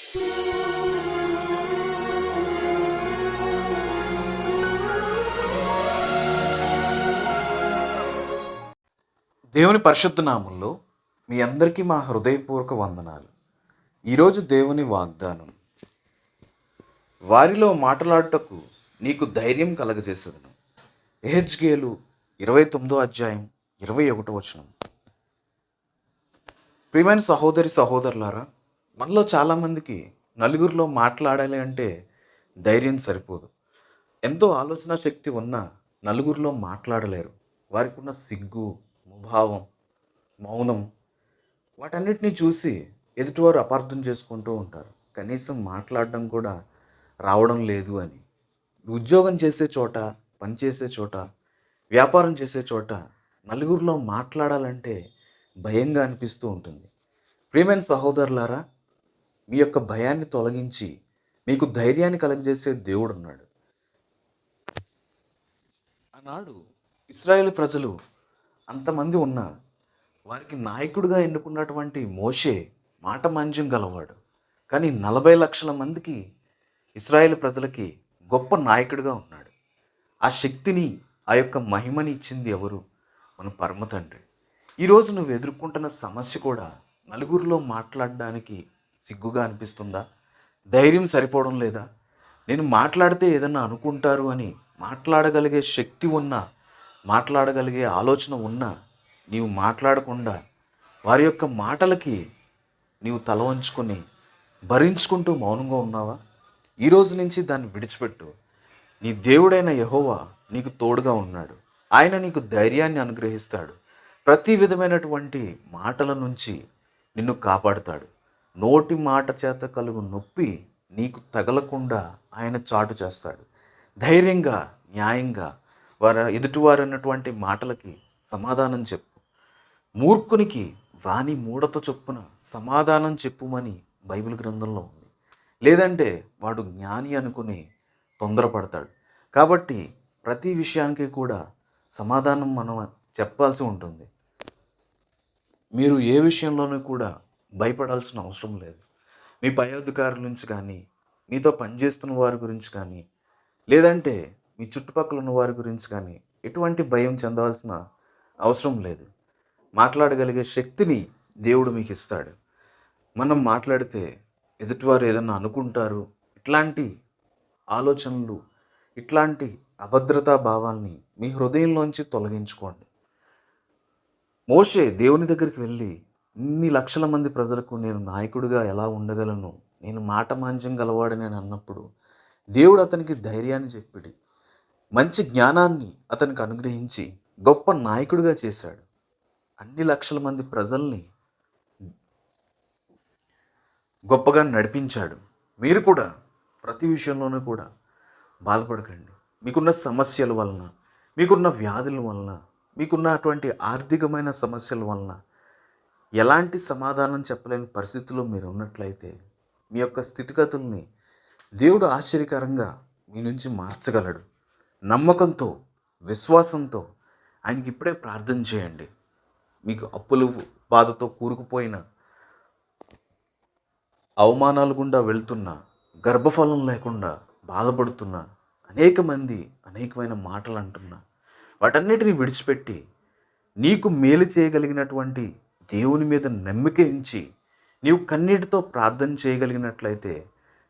దేవుని పరిశుద్ధ నామంలో మీ అందరికీ మా హృదయపూర్వక వందనాలు. ఈరోజు దేవుని వాగ్దానం, వారిలో మాట్లాడుటకు నీకు ధైర్యం కలగజేసేదను. యెహెజ్కేలు 29 అధ్యాయం 21. ప్రియమైన సహోదరి సహోదరులారా, మనలో చాలామందికి నలుగురిలో మాట్లాడాలి అంటే ధైర్యం సరిపోదు. ఎంతో ఆలోచన శక్తి ఉన్నా నలుగురిలో మాట్లాడలేరు. వారికి ఉన్న సిగ్గు, ముభావం, మౌనం, వాటన్నిటిని చూసి ఎదుటివారు అపార్థం చేసుకుంటూ ఉంటారు. కనీసం మాట్లాడడం కూడా రావడం లేదు అని. ఉద్యోగం చేసే చోట, పని చేసే చోట, వ్యాపారం చేసే చోట నలుగురిలో మాట్లాడాలంటే భయంగా అనిపిస్తూ ఉంటుంది. ప్రియమైన సహోదరులారా, మీ యొక్క భయాన్ని తొలగించి మీకు ధైర్యాన్ని కలుగజేసే దేవుడు ఉన్నాడు. ఆనాడు ఇశ్రాయేలు ప్రజలు అంతమంది ఉన్నా వారికి నాయకుడిగా ఎన్నుకున్నటువంటి మోషే మాట మాంద్యం గలవాడు. కానీ 40 లక్షల మందికి ఇశ్రాయేలు ప్రజలకి గొప్ప నాయకుడిగా ఉన్నాడు. ఆ శక్తిని, ఆ యొక్క మహిమని ఇచ్చింది ఎవరు? మన పరమ తండ్రి. ఈరోజు నువ్వు ఎదుర్కొంటున్న సమస్య కూడా నలుగురిలో మాట్లాడడానికి సిగ్గుగా అనిపిస్తుందా? ధైర్యం సరిపోవడం లేదా? నేను మాట్లాడితే ఏదన్నా అనుకుంటారు అని మాట్లాడగలిగే శక్తి ఉన్నా, మాట్లాడగలిగే ఆలోచన ఉన్నా నీవు మాట్లాడకుండా వారి యొక్క మాటలకి నీవు తల వంచుకొని భరించుకుంటూ మౌనంగా ఉన్నావా? ఈరోజు నుంచి దాన్ని విడిచిపెట్టు. నీ దేవుడైన యెహోవా నీకు తోడుగా ఉన్నాడు. ఆయన నీకు ధైర్యాన్ని అనుగ్రహిస్తాడు. ప్రతి విధమైనటువంటి మాటల నుంచి నిన్ను కాపాడుతాడు. నోటి మాట చేత కలుగు నొప్పి నీకు తగలకుండా ఆయన చాటు చేస్తాడు. ధైర్యంగా, న్యాయంగా ఎదుటివారు అన్నటువంటి మాటలకి సమాధానం చెప్పు. మూర్ఖునికి వాని మూఢత చొప్పున సమాధానం చెప్పుమని బైబిల్ గ్రంథంలో ఉంది. లేదంటే వాడు జ్ఞాని అనుకుని తొందరపడతాడు. కాబట్టి ప్రతి విషయానికి కూడా సమాధానం మనం చెప్పాల్సి ఉంటుంది. మీరు ఏ విషయంలోనూ కూడా భయపడాల్సిన అవసరం లేదు. మీ పై అధికారుల నుంచి కానీ, మీతో పనిచేస్తున్న వారి గురించి కానీ, లేదంటే మీ చుట్టుపక్కల ఉన్న వారి గురించి కానీ ఎటువంటి భయం చెందాల్సిన అవసరం లేదు. మాట్లాడగలిగే శక్తిని దేవుడు మీకు ఇస్తాడు. మనం మాట్లాడితే ఎదుటివారు ఏదన్నా అనుకుంటారు, ఇట్లాంటి ఆలోచనలు, ఇట్లాంటి అభద్రతా భావాల్ని మీ హృదయంలోంచి తొలగించుకోండి. మోషే దేవుని దగ్గరికి వెళ్ళి ఇన్ని లక్షల మంది ప్రజలకు నేను నాయకుడిగా ఎలా ఉండగలను, నేను మాట మాంద్యం గలవాడని అని అన్నప్పుడు దేవుడు అతనికి ధైర్యాన్ని చెప్పి మంచి జ్ఞానాన్ని అతనికి అనుగ్రహించి గొప్ప నాయకుడిగా చేశాడు. అన్ని లక్షల మంది ప్రజల్ని గొప్పగా నడిపించాడు. మీరు కూడా ప్రతి విషయంలోనూ కూడా బాధపడకండి. మీకున్న సమస్యల వలన, మీకున్న వ్యాధుల వలన, మీకున్న అటువంటి ఆర్థికమైన సమస్యల వలన ఎలాంటి సమాధానం చెప్పలేని పరిస్థితుల్లో మీరు ఉన్నట్లయితే మీ యొక్క స్థితిగతుల్ని దేవుడు ఆశ్చర్యకరంగా మీ నుంచి మార్చగలడు. నమ్మకంతో, విశ్వాసంతో ఆయనకి ఇప్పుడే ప్రార్థన చేయండి. మీకు అప్పులు బాధతో కూరుకుపోయిన, అవమానాలు గుండా వెళ్తున్న, గర్భఫలం లేకుండా బాధపడుతున్న అనేక మంది అనేకమైన మాటలు అంటున్నా, వాటన్నిటిని విడిచిపెట్టి నీకు మేలు చేయగలిగినటువంటి దేవుని మీద నమ్మిక ఉంచి నీవు కన్నీటితో ప్రార్థన చేయగలిగినట్లయితే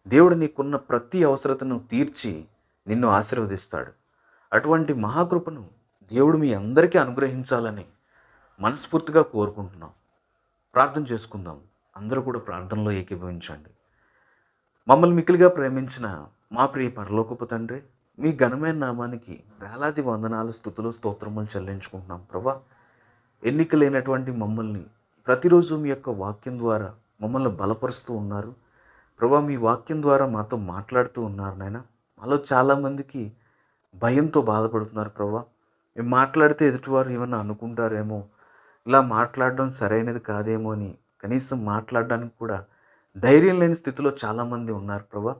దేవుడు నీకున్న ప్రతి అవసరతను తీర్చి నిన్ను ఆశీర్వదిస్తాడు. అటువంటి మహాకృపను దేవుడు మీ అందరికీ అనుగ్రహించాలని మనస్ఫూర్తిగా కోరుకుంటున్నాం. ప్రార్థన చేసుకుందాం. అందరూ కూడా ప్రార్థనలో ఏకీభవించండి. మమ్మల్ని మిక్కిలిగా ప్రేమించిన మా ప్రియ పరలోకపు తండ్రి, మీ ఘనమైన నామానికి వేలాది వందనాలు, స్తుతులు, స్తోత్రములు చెల్లించుకుంటున్నాం. ప్రభా, ఎన్నిక లేనటువంటి మమ్మల్ని ప్రతిరోజు మీ యొక్క వాక్యం ద్వారా మమ్మల్ని బలపరుస్తూ ఉన్నారు. ప్రభా, మీ వాక్యం ద్వారా మాతో మాట్లాడుతూ ఉన్నారు నాయన. మాలో చాలామందికి భయంతో బాధపడుతున్నారు ప్రభా. మేము మాట్లాడితే ఎదుటివారు ఏమన్నా అనుకుంటారేమో, ఇలా మాట్లాడడం సరైనది కాదేమో అని కనీసం మాట్లాడడానికి కూడా ధైర్యం లేని స్థితిలో చాలామంది ఉన్నారు ప్రభా.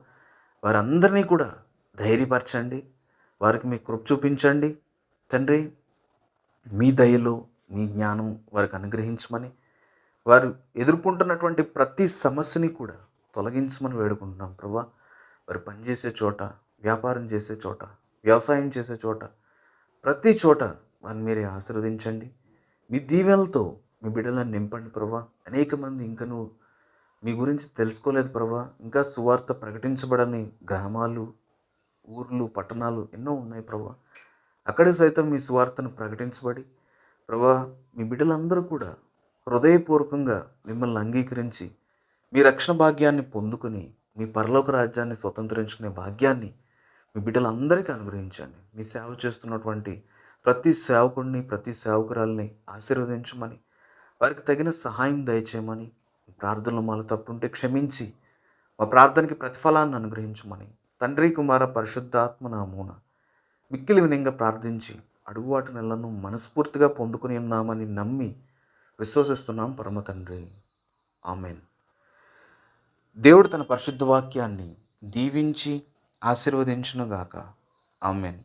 వారందరినీ కూడా ధైర్యపరచండి, వారికి మీ కృప చూపించండి తండ్రి. మీ దయలో మీ జ్ఞానం వారికి అనుగ్రహించమని, వారు ఎదుర్కొంటున్నటువంటి ప్రతి సమస్యని కూడా తొలగించమని వేడుకుంటున్నాం ప్రభా. వారు పనిచేసే చోట, వ్యాపారం చేసే చోట, వ్యవసాయం చేసే చోట, ప్రతి చోట వారిని మీరే ఆశీర్వదించండి. మీ దీవెనలతో మీ బిడ్డలను నింపండి ప్రభా. అనేక మంది ఇంకనూ మీ గురించి తెలుసుకోలేదు ప్రభా. ఇంకా సువార్త ప్రకటించబడని గ్రామాలు, ఊర్లు, పట్టణాలు ఎన్నో ఉన్నాయి ప్రభా. అక్కడే సైతం మీ సువార్తను ప్రకటించబడి ప్రభా, మీ బిడ్డలందరూ కూడా హృదయపూర్వకంగా మిమ్మల్ని అంగీకరించి మీ రక్షణ భాగ్యాన్ని పొందుకొని మీ పరలోక రాజ్యాన్ని స్వతంత్రించుకునే భాగ్యాన్ని మీ బిడ్డలందరికీ అనుగ్రహించండి. మీ సేవ చేస్తున్నటువంటి ప్రతి సేవకుడిని, ప్రతి సేవకురాల్ని ఆశీర్వదించమని, వారికి తగిన సహాయం దయచేయమని, ప్రార్థనలు మాలో తప్పుంటే క్షమించి మా ప్రార్థనకి ప్రతిఫలాన్ని అనుగ్రహించమని తండ్రి, కుమార, పరిశుద్ధాత్మ నామమున మిక్కిలి వినయంగా ప్రార్థించి అడుగు వాటి నెలను మనస్ఫూర్తిగా పొందుకుని ఉన్నామని నమ్మి విశ్వసిస్తున్నాం పరమ తండ్రి. ఆమెన్. దేవుడు తన పరిశుద్ధ వాక్యాన్ని దీవించి ఆశీర్వదించునుగాక. ఆమెన్.